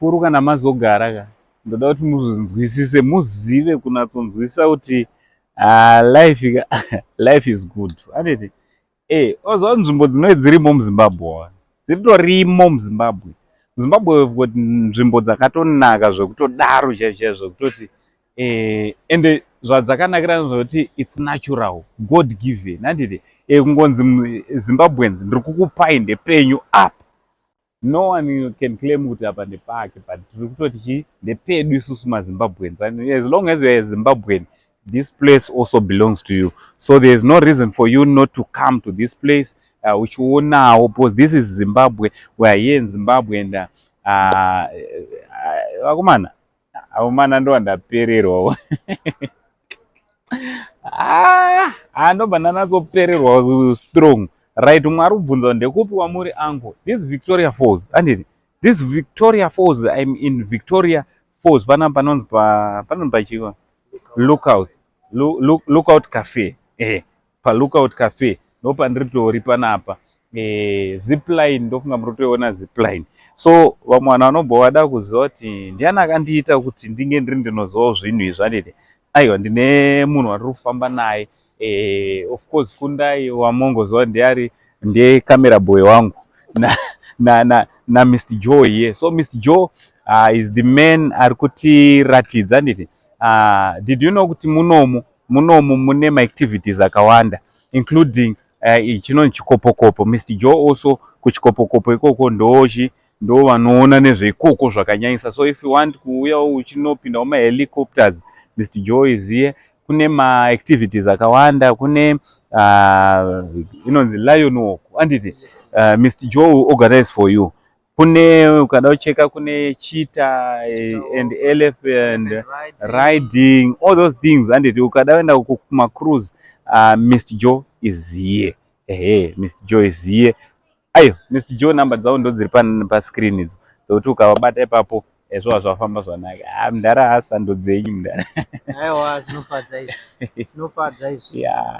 puru kana mazogara ka ndoda kuti muzvinzwisise, muzive kunatsonzwisisa kuti life is good. Anditi oziva nzvimbo dzinove dzirimo muZimbabwe, dzitorimo muZimbabwe. Zimbabwe kuti nzvimbo dzakatonaka zvekutodaro chaizvo zvekutoti ende zvadzakanakira zvokuti it's natural, God given. Handiti kungonzi Zimbabweans ndiri kukupai ndepenyu apa, no one can claim kuti apa ndepake, but tiri kutoti chi ndepedu isusu maZimbabweans. And as long as you are a Zimbabwean, this place also belongs to you. So there is no reason for you not to come to this place, which you own now, because this is Zimbabwe. We are here in Zimbabwe, and akumana ndo andapererwa ndobva ndanatsopererwa strong. Right, mwari kubvunza ndekupi wamuri angu. This Victoria Falls, anditi this Victoria Falls, I'm in Victoria Falls. Panonzi pachiva Lookout Cafe. Pa Lookout Cafe ndopandiritori panapa. Zipline ndofunga muri kutoiona zipline. So vamwe vanhu vanobva vada kuziva kuti ndiani akandiita kuti ndinge ndiri ndinozivawo zvinhu izvi. Anditi aiwa, ndine munhu watiri kufamba naye. Of course Kundai wamongoziva ndiye camera boy wangu na Mr. Joe here. So Mr. Joe is the man ari kutiratidza. Anditi did you know kuti munomu mune maactivities akawanda, including chinonzi chikopokopo. Mr. Joe also kuchikopokopo ikoko ndo vanoona nezveikoko zvakanyanyisa. So if you want kuuyawo uchinopindawo mahelicopters, Mr. Joe is here. Kune maactivities akawanda, kune inonzi lion walk. Anditi Mr. Joe will organize for you. Kune ukada kucheka kune cheetah and elephant riding, all those things. Anditi ukada kuenda kuma cruise, Mr. Joe is here. Mr. Joe is here. Ayo, Mr. Joe namba dzavo ndo dziri pascreen idzo, sokuti ukavabata ipapo zvova zvafamba zvanaka. Mudara hasa ndo dzenyu mudara. Aiwa, zvinofadza izvi. Zvinofadza izvi. Yeah.